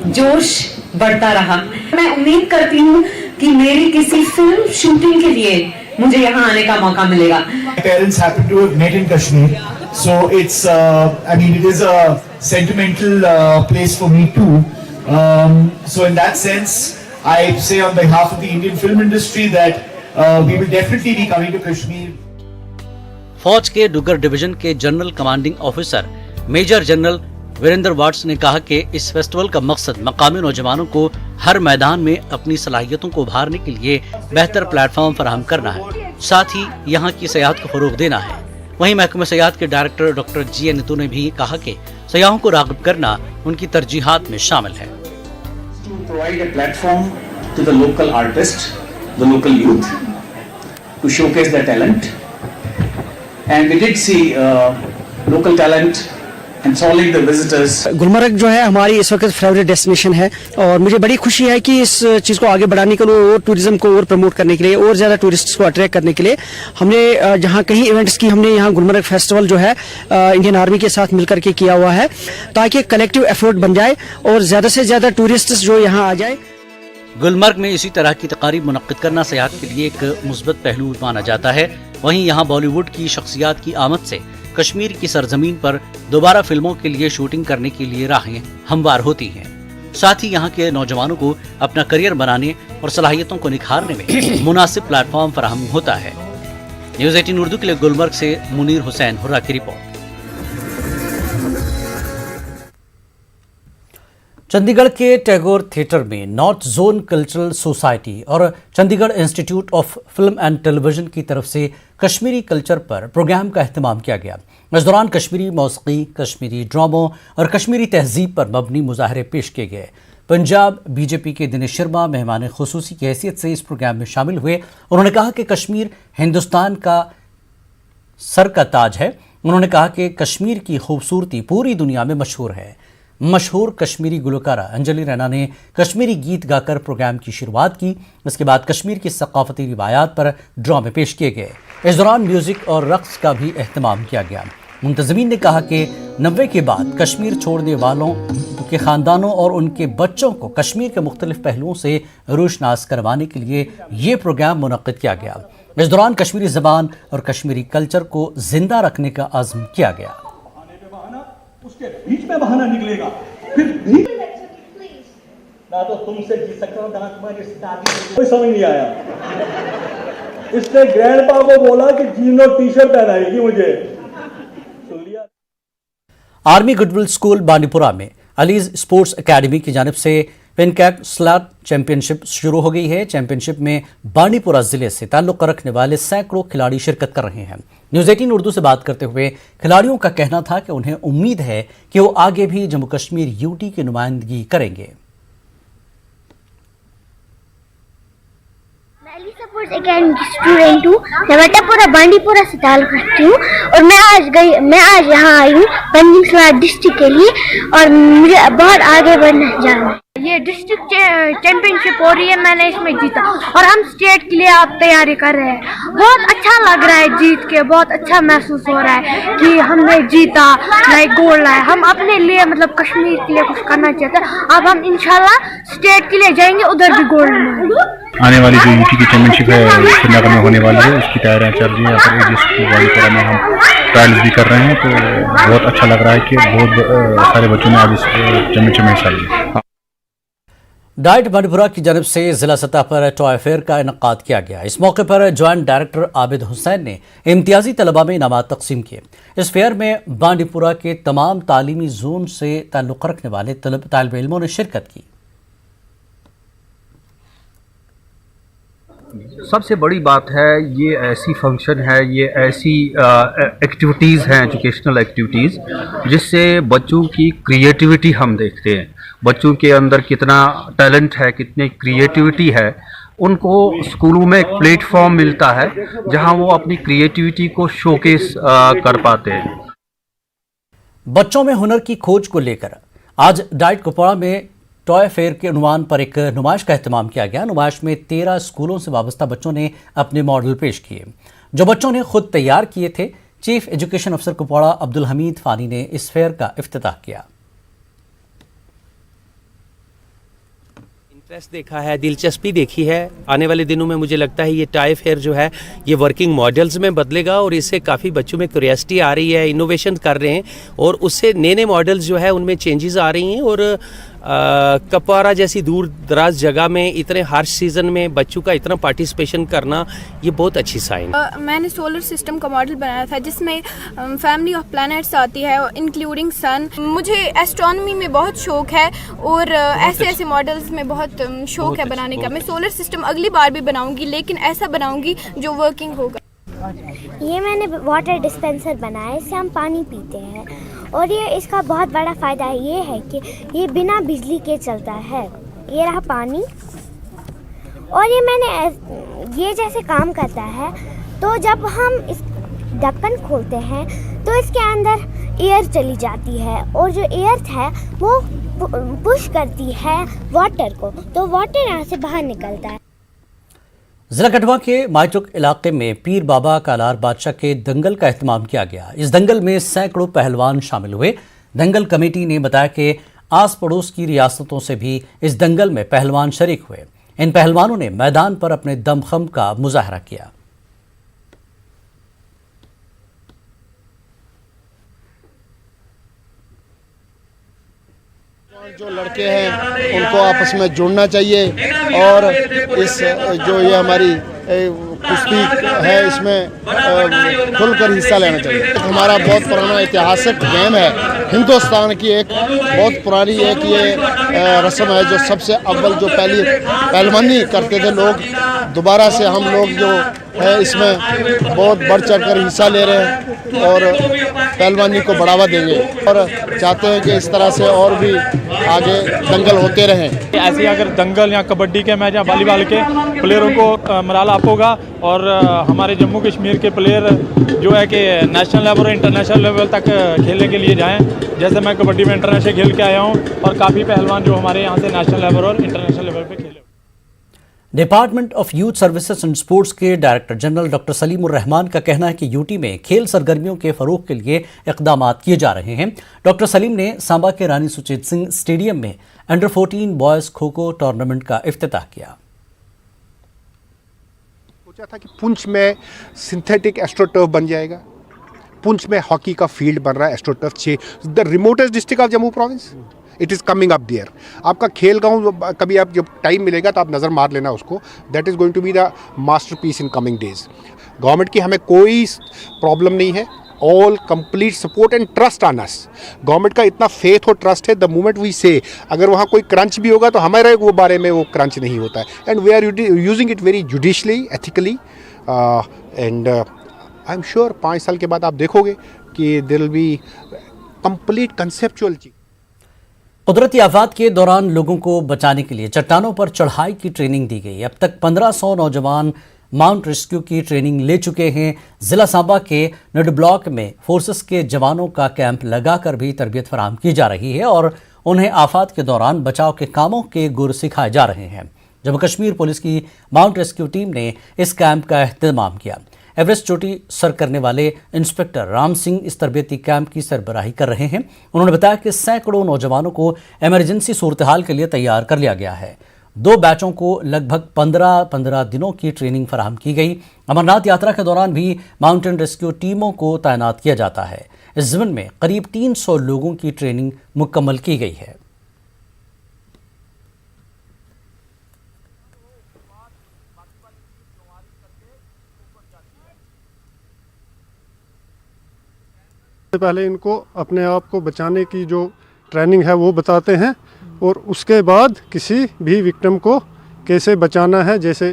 जोश बढ़ता रहा। मैं उम्मीद करती हूँ कि मेरी किसी फिल्म शूटिंग के लिए मुझे यहाँ आने का मौका मिलेगा। Parents happen to have met in Kashmir, so it's I mean it is a sentimental place for me too. So in that sense, I say on behalf of the Indian film industry that we will definitely be coming to Kashmir. फौज के Duggar division के general commanding officer major general Virendra Vats ने कहा कि इस festival का मकसद मकामी नौजवानों को हर मैदान में अपनी सलाहियतों को उभारने के लिए बेहतर प्लेटफॉर्म फराहम करना है, साथ ही यहाँ की सयाहत को फरोग देना है। वहीं महकमे सयाहत के डायरेक्टर डॉक्टर जी नीतू ने भी कहा कि सयाहों को राग़िब करना उनकी तरजीहात में शामिल है। Provide a platform to the local artist, the local youth, to showcase their talent, and we did see local talent enthralling the visitors. Gulmarg जो है हमारी इस वक्त फेवरेट डेस्टिनेशन है और मुझे बड़ी खुशी है कि इस चीज़ को आगे बढ़ाने के लिए और टूरिज्म को और प्रमोट करने के लिए और ज़्यादा टूरिस्ट्स को अट्रैक्ट करने के लिए हमने जहाँ कहीं इवेंट्स की हमने यहाँ गुलमर्ग फेस्टिवल जो है इंडियन आर्मी के साथ मिलकर के किया हुआ है ताकि कलेक्टिव एफर्ट बन जाए और ज़्यादा से ज़्यादा टूरिस्ट्स जो यहाँ आ जाए। गुलमर्ग में इसी तरह की तकारीब मुनक्किद करना सयाहत के लिए एक मुस्बत पहलू माना जाता है। वहीं यहाँ बॉलीवुड की शख्सियात की आमद से कश्मीर की सरजमीन पर दोबारा फिल्मों के लिए शूटिंग करने के लिए राहें हमवार होती हैं। साथ ही यहाँ के नौजवानों को अपना करियर बनाने और सलाहियतों को निखारने में मुनासिब प्लेटफॉर्म फराहम होता है। न्यूज़ 18 उर्दू के लिए गुलमर्ग से मुनीर हुसैन हुर्रा की रिपोर्ट। चंडीगढ़ के टैगोर थिएटर में नॉर्थ जोन कल्चरल सोसाइटी और Chandigarh institute of film and television की तरफ से कश्मीरी कल्चर पर प्रोग्राम का अहतमाम किया गया। इस दौरान कश्मीरी मौसीकी, कश्मीरी ड्रामों और कश्मीरी तहजीब पर मबनी मुजाहरे पेश किए गए। पंजाब बीजेपी के दिनेश शर्मा मेहमान खुसूसी की हैसियत से इस प्रोग्राम में शामिल हुए। उन्होंने कहा कि कश्मीर हिंदुस्तान का सर का ताज है। उन्होंने कहा कि कश्मीर की खूबसूरती पूरी दुनिया में मशहूर है। मशहूर कश्मीरी गुलकारा अंजलि रैना ने कश्मीरी गीत गाकर प्रोग्राम की शुरुआत की। इसके बाद कश्मीर की सकाफती रिवायात पर ड्रामे पेश किए गए। इस दौरान म्यूजिक और रक्स का भी अहतमाम किया गया। मुंतज़मीन ने कहा कि 90 के बाद कश्मीर छोड़ने वालों के ख़ानदानों और उनके बच्चों को कश्मीर के मुख्तलिफ पहलुओं से रोशनास करवाने के लिए ये प्रोग्राम मुनक्किद किया गया। इस दौरान कश्मीरी ज़बान और कश्मीरी कल्चर को जिंदा रखने का आज़म किया गया। उसके बीच में बहाना निकलेगा, फिर भी ना तो तुमसे जीत सकता हूं, ना तुम्हारी दादी कोई समझ नहीं आया। इसने ग्रैंडपा को बोला कि जीनो टी शर्ट पहनाएगी मुझे, सुन लिया। आर्मी गुडविल स्कूल बांडीपुरा में अलीज स्पोर्ट्स एकेडमी की जानिब से पेनकैक स्लैट चैंपियनशिप शुरू हो गई है। चैंपियनशिप में बांडीपुरा जिले से ताल्लुक़ रखने वाले सैकड़ों खिलाड़ी शिरकत कर रहे हैं। न्यूज़ 18 उर्दू से बात करते हुए खिलाड़ियों का कहना था कि उन्हें उम्मीद है कि वो आगे भी जम्मू कश्मीर यूटी की नुमाइंदगी करेंगे। स्पोर्ट्स एकेडमी की स्टूडेंट हूँ, नवाटापुरा बांडीपुरा से ताल्लुक़ रखती हूँ और मैं आज यहाँ आई हूँ पंजिंग सलाट डिस्ट्रिक्ट के लिए और मुझे बहुत आगे बढ़ना जाना है। ये डिस्ट्रिक्ट चैंपियनशिप हो रही है, मैंने इसमें जीता और हम स्टेट के लिए आप तैयारी कर रहे हैं। बहुत अच्छा लग रहा है जीत के, बहुत अच्छा महसूस हो रहा है कि हमने जीता, लाइक गोल्ड लाया। हम अपने लिए मतलब कश्मीर के लिए कुछ करना चाहते हैं। अब हम इंशाल्लाह स्टेट के लिए जाएंगे, उधर भी गोल्ड लाएंगे। आने वाली जो यूटी की चैंपियनशिप है श्रीनगर में होने वाली है, उसकी तैयारियां चल रही है। यहाँ पर जिस बांडीपुरा में हम ट्रायल्स भी कर रहे हैं, तो बहुत अच्छा लग रहा है कि बहुत सारे बच्चों ने आज इस चैंपियनशिप में हिस्सा लिया। डाइट बांडीपुरा की जानिब से जिला सतह पर टॉय फेयर का इनकाद किया गया। इस मौके पर जॉइंट डायरेक्टर आबिद हुसैन ने इम्तियाजी तलबा में इनामात तकसीम किए। इस फेयर में बांडीपुरा के तमाम तालीमी जोन से ताल्लुक़ रखने वाले तालिब इल्मों ने शिरकत की। सबसे बड़ी बात है, ये ऐसी फंक्शन है, ये ऐसी एक्टिविटीज़ हैं, एजुकेशनल एक्टिविटीज़, जिससे बच्चों की क्रिएटिविटी हम देखते हैं। बच्चों के अंदर कितना टैलेंट है, कितनी क्रिएटिविटी है, उनको स्कूलों में एक प्लेटफॉर्म मिलता है जहां वो अपनी क्रिएटिविटी को शोकेस कर पाते हैं। बच्चों में हुनर की खोज को लेकर आज डाइट कुपवाड़ा में टॉय फेयर के उन्वान पर एक नुमाइश का एहतमाम किया गया। नुमाइश में 13 स्कूलों से वाबस्ता बच्चों ने अपने मॉडल पेश किए, जो बच्चों ने खुद तैयार किए थे। चीफ एजुकेशन अफसर कुपवाड़ा अब्दुल हमीद फानी ने इस फेयर का इफ्तिताह किया। इंटरेस्ट देखा है, दिलचस्पी देखी है। आने वाले दिनों में मुझे लगता है ये टॉय फेयर जो है ये वर्किंग मॉडल्स में बदलेगा और इससे काफ़ी बच्चों में क्यूरियोसिटी आ रही है, इनोवेशन कर रहे हैं और उससे नए नए मॉडल्स जो है उनमें चेंजेस आ रही हैं और कपवारा जैसी दूर दराज जगह में इतने हार्श सीजन में बच्चों का इतना पार्टिसिपेशन करना ये बहुत अच्छी साइन। मैंने सोलर सिस्टम का मॉडल बनाया था जिसमें फैमिली ऑफ प्लैनेट्स आती है इंक्लूडिंग सन। मुझे एस्ट्रोनॉमी में बहुत शौक है और ऐसे मॉडल्स में बहुत शौक है बनाने का। मैं सोलर सिस्टम अगली बार भी बनाऊंगी, लेकिन ऐसा बनाऊंगी जो वर्किंग होगा। ये मैंने वाटर डिस्पेंसर बनाया, इससे हम पानी पीते हैं और ये इसका बहुत बड़ा फ़ायदा ये है कि ये बिना बिजली के चलता है। ये रहा पानी और ये मैंने ये जैसे काम करता है, तो जब हम इस ढक्कन खोलते हैं तो इसके अंदर एयर चली जाती है और जो एयर है वो पुश करती है वाटर को, तो वाटर यहाँ से बाहर निकलता है। जिला कठुआ के मायचुक इलाके में पीर बाबा कालार बादशाह के दंगल का एहतमाम किया गया। इस दंगल में सैकड़ों पहलवान शामिल हुए। दंगल कमेटी ने बताया कि आस पड़ोस की रियासतों से भी इस दंगल में पहलवान शरीक हुए। इन पहलवानों ने मैदान पर अपने दमखम का मुजाहरा किया। जो लड़के हैं उनको आपस में जुड़ना चाहिए और इस जो ये हमारी कुश्ती है इसमें खुलकर हिस्सा लेना चाहिए। हमारा बहुत पुराना ऐतिहासिक गेम है, हिंदुस्तान की एक बहुत पुरानी एक ये रस्म है जो सबसे अव्वल जो पहली पहलवानी करते थे लोग, दोबारा से हम लोग जो है इसमें बहुत बढ़ चढ़ कर हिस्सा ले रहे हैं और पहलवानी को बढ़ावा देंगे और चाहते हैं कि इस तरह से और भी आगे दंगल होते रहें। ऐसे अगर दंगल या कबड्डी के मैच या वॉलीबॉल के प्लेयरों को मराला अप होगा और हमारे जम्मू कश्मीर के प्लेयर जो है कि नेशनल लेवल और इंटरनेशनल लेवल तक खेलने के लिए जाएं। जैसे मैं कबड्डी में इंटरनेशनल खेल के आया हूँ और काफ़ी पहलवान जो हमारे यहाँ से नेशनल लेवल और इंटरनेशनल लेवल पे खेले। Department of youth services and sports के डायरेक्टर जनरल डॉक्टर सलीमुर रहमान का कहना है कि यूटी में खेल सरगर्मियों के फरोग के लिए इकदाम किए जा रहे हैं। डॉक्टर सलीम ने सांबा के रानी सुचेत सिंह स्टेडियम में under 14 boys kho kho tournament का इफ्तिताह किया। सोचा था कि पुंछ में सिंथेटिक एस्ट्रोटर्फ बन जाएगा, पुंछ में हॉकी का फील्ड बन रहा है astroturf 6, the remotest district of Jammu province, it is coming up there. आपका खेल गांव कभी आप जब टाइम मिलेगा तो आप नज़र मार लेना उसको, that is going to be the masterpiece in coming days. Government की हमें कोई प्रॉब्लम नहीं है, all complete support and trust on us. Government का इतना फेथ और ट्रस्ट है, द मोमेंट वी से अगर वहाँ कोई क्रंच भी होगा तो हमारे वो बारे में वो क्रंच नहीं होता है, and we are using it very judiciously ethically and I am sure 5 साल के बाद आप देखोगे कि there will be complete conceptual चीज। कुदरती आफात के दौरान लोगों को बचाने के लिए चट्टानों पर चढ़ाई की ट्रेनिंग दी गई। अब तक 1500 नौजवान माउंट रेस्क्यू की ट्रेनिंग ले चुके हैं। जिला सांबा के नड ब्लॉक में फोर्सेस के जवानों का कैंप लगाकर भी तरबियत फराहम की जा रही है और उन्हें आफात के दौरान बचाव के कामों के गुर सिखाए जा रहे हैं। जम्मू कश्मीर पुलिस की माउंट रेस्क्यू टीम ने इस कैंप का एहतमाम किया। एवरेस्ट चोटी सर करने वाले इंस्पेक्टर राम सिंह इस तरबियती कैंप की सरबराही कर रहे हैं। उन्होंने बताया कि सैकड़ों नौजवानों को इमरजेंसी सूरत हाल के लिए तैयार कर लिया गया है। 2 बैचों को लगभग 15 दिनों की ट्रेनिंग फराहम की गई। अमरनाथ यात्रा के दौरान भी माउंटेन रेस्क्यू टीमों को तैनात किया जाता है। इस ज़िम्न में करीब 300 लोगों की ट्रेनिंग मुकम्मल की गई है। पहले इनको अपने आप को बचाने की जो ट्रेनिंग है वो बताते हैं और उसके बाद किसी भी विक्टिम को कैसे बचाना है, जैसे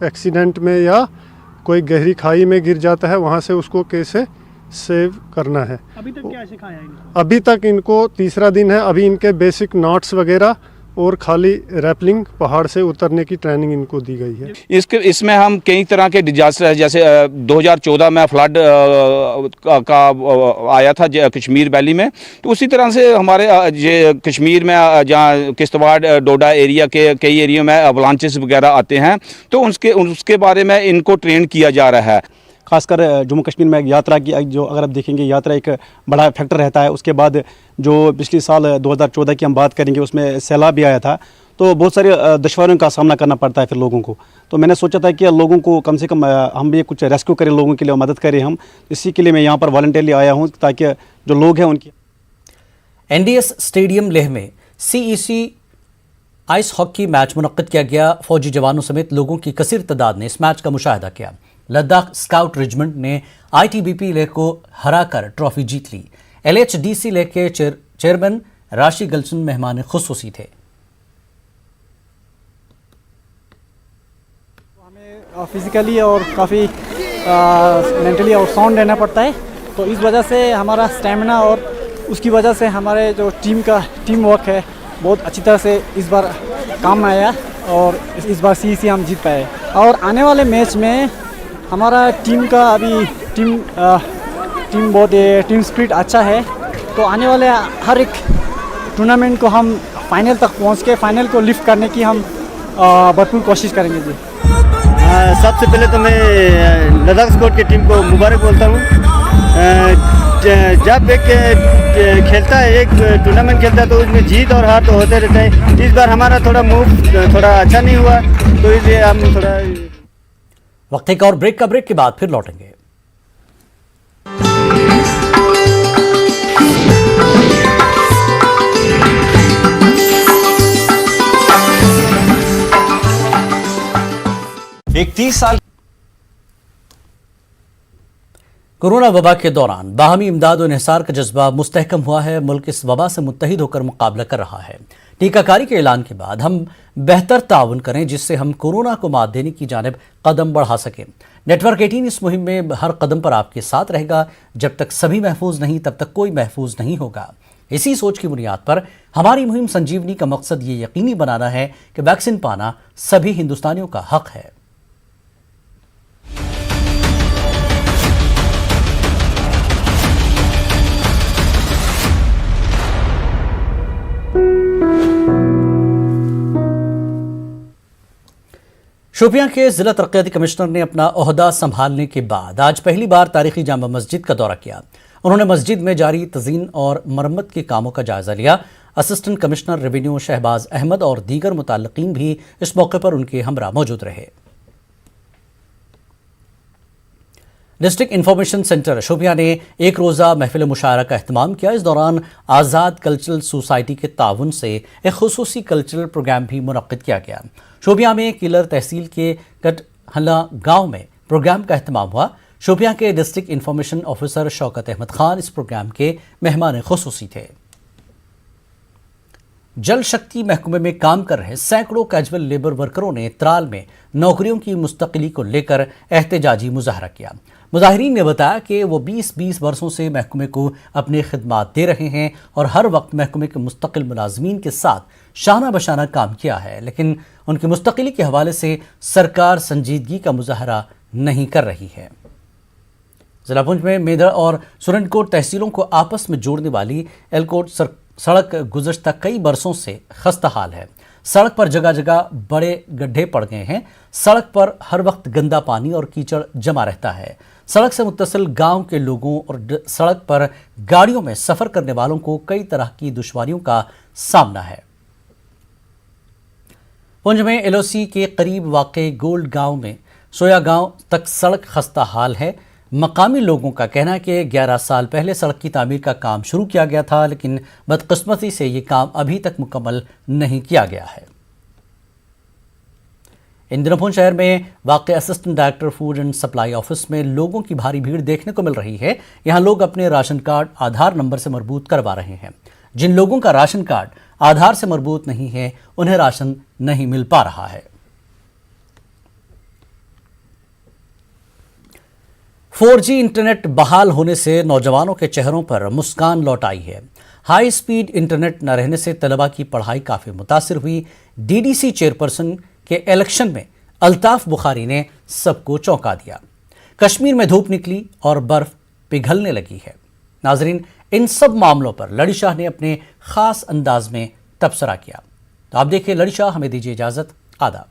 एक्सीडेंट में या कोई गहरी खाई में गिर जाता है वहाँ से उसको कैसे सेव करना है। अभी तक क्या सिखाया है? अभी तक इनको 3रा दिन है। अभी इनके बेसिक नॉट्स वगैरह और खाली रैपलिंग पहाड़ से उतरने की ट्रेनिंग इनको दी गई है। इसमें हम कई तरह के डिजास्टर, जैसे 2014 में फ्लड का आया था कश्मीर वैली में, तो उसी तरह से हमारे कश्मीर में जहाँ किश्तवाड़ डोडा एरिया के कई एरिया में अवलांचेस वगैरह आते हैं, तो उसके बारे में इनको ट्रेन किया जा रहा है। खासकर जम्मू कश्मीर में यात्रा की जो अगर आप देखेंगे यात्रा एक बड़ा फैक्टर रहता है। उसके बाद जो पिछले साल 2014 की हम बात करेंगे उसमें सैलाब भी आया था, तो बहुत सारे दुश्वारियों का सामना करना पड़ता है फिर लोगों को। तो मैंने सोचा था कि लोगों को कम से कम हम भी कुछ रेस्क्यू करें, लोगों के लिए मदद करें हम। इसी के लिए मैं यहाँ पर वॉलंटियरली आया हूँ ताकि जो लोग हैं उनकी। NDS स्टेडियम लेह में CEC आइस हॉकी मैच मुनक्किद किया गया। फौजी जवानों समेत लोगों की कसीर तादाद ने इस मैच का मुशाहिदा किया। लद्दाख स्काउट रेजिमेंट ने ITBP लेह को हराकर ट्रॉफी जीत ली। LHDC लेह के चेयरमैन राशि गलसन मेहमान खुसूसी थे। हमें फिजिकली और काफ़ी मेंटली और साउंड रहना पड़ता है, तो इस वजह से हमारा स्टेमिना और उसकी वजह से हमारे जो टीम वर्क है बहुत अच्छी तरह से इस बार काम आया और इस बार CEC हम जीत पाए। और आने वाले मैच में हमारा टीम का अभी टीम स्पिरिट अच्छा है, तो आने वाले हर एक टूर्नामेंट को हम फाइनल तक पहुंच के फाइनल को लिफ्ट करने की हम भरपूर कोशिश करेंगे जी। सबसे पहले तो मैं लद्दाख स्क्वाड की टीम को मुबारक बोलता हूँ। जब एक खेलता है, एक टूर्नामेंट खेलता है, तो उसमें जीत और हार तो होते रहता है। इस बार हमारा थोड़ा अच्छा नहीं हुआ, तो इसलिए हम थोड़ा वक्त एक और ब्रेक के बाद फिर लौटेंगे। एक 30 साल कोरोना वबा के दौरान बाहमी इमदाद और इंहिसार का जज्बा मुस्तहकम हुआ है। मुल्क इस वबा से मुत्तहिद होकर मुकाबला कर रहा है। टीकाकारी के ऐलान के बाद हम बेहतर ताउन करें, जिससे हम कोरोना को मात देने की जानिब कदम बढ़ा सकें। नेटवर्क 18 इस मुहिम में हर कदम पर आपके साथ रहेगा। जब तक सभी महफूज नहीं, तब तक कोई महफूज नहीं होगा। इसी सोच की बुनियाद पर हमारी मुहिम संजीवनी का मकसद ये यकीनी बनाना है कि वैक्सीन पाना सभी हिंदुस्तानियों का हक है। शोपियां के जिला तरक्याती कमिश्नर ने अपना ओहदा संभालने के बाद आज पहली बार तारीखी जामा मस्जिद का दौरा किया। उन्होंने मस्जिद में जारी तज़ीन और मरम्मत के कामों का जायजा लिया। Assistant commissioner revenue Shahbaz Ahmad और दीगर मुतल्लिकीन भी इस मौके पर उनके हमरा मौजूद रहे। डिस्ट्रिक्ट इंफॉर्मेशन सेंटर शोपियां ने एक रोज़ा महफिल मुशायरा का एहतमाम किया। इस दौरान आज़ाद कल्चरल सोसाइटी के ताउन से एक खुसूसी कल्चरल प्रोग्राम भी मुनक्किद किया गया। शोपियां में किलर तहसील के कटहला गांव में प्रोग्राम का एहतमाम हुआ। शोपियां के district information officer Shaukat Ahmad Khan इस प्रोग्राम के मेहमान खुसूसी थे। जल शक्ति महकमे में काम कर रहे सैकड़ों कैजुअल लेबर वर्करों ने त्राल में नौकरियों की मुस्तकिली को लेकर एहतजाजी मुजाहरा किया। मुजाहिरीन ने बताया कि वो 20 वर्षों से महकमे को अपनी खिदमात दे रहे हैं और हर वक्त महकमे के मुस्तकिल मुलाजमीन के साथ शाना बशाना काम किया है, लेकिन उनकी मुस्तकिली के हवाले से सरकार संजीदगी का मुजाहरा नहीं कर रही है। जिला पुंछ में मेदड़ और सुरनकोट तहसीलों को आपस में जोड़ने वाली एलकोट सड़क गुज़श्ता कई बरसों से खस्ता हाल है। सड़क पर जगह जगह बड़े गड्ढे पड़ गए हैं। सड़क पर हर वक्त गंदा पानी और कीचड़ जमा रहता है। सड़क से मुत्तसिल गांव के लोगों और सड़क पर गाड़ियों में सफ़र करने वालों को कई तरह की दुश्वारियों का सामना है। पुंछ में LOC के करीब वाक़े गोल्ड गांव में सोया गांव तक सड़क खस्ता हाल है। मकामी लोगों का कहना है कि 11 साल पहले सड़क की तामीर का काम शुरू किया गया था, लेकिन बदकिस्मती से ये काम अभी तक मुकम्मल नहीं किया गया है। इन दिनों पुंछ शहर में वाक़े assistant director food and supply office में लोगों की भारी भीड़ देखने को मिल रही है। यहाँ लोग अपने राशन कार्ड आधार नंबर से मरबूत करवा रहे हैं। जिन लोगों का राशन कार्ड आधार से मरबूत नहीं है, उन्हें राशन नहीं मिल पा रहा है। 4G इंटरनेट बहाल होने से नौजवानों के चेहरों पर मुस्कान लौट आई है। हाई स्पीड इंटरनेट न रहने से तलबा की पढ़ाई काफ़ी मुतासिर हुई। DDC चेयरपर्सन के इलेक्शन में अल्ताफ बुखारी ने सबको चौंका दिया। कश्मीर में धूप निकली और बर्फ पिघलने लगी है। नाजरीन, इन सब मामलों पर लड़ी शाह ने अपने खास अंदाज में तबसरा किया। तो आप देखिए लड़ी शाह। हमें दीजिए इजाज़त। आदाब।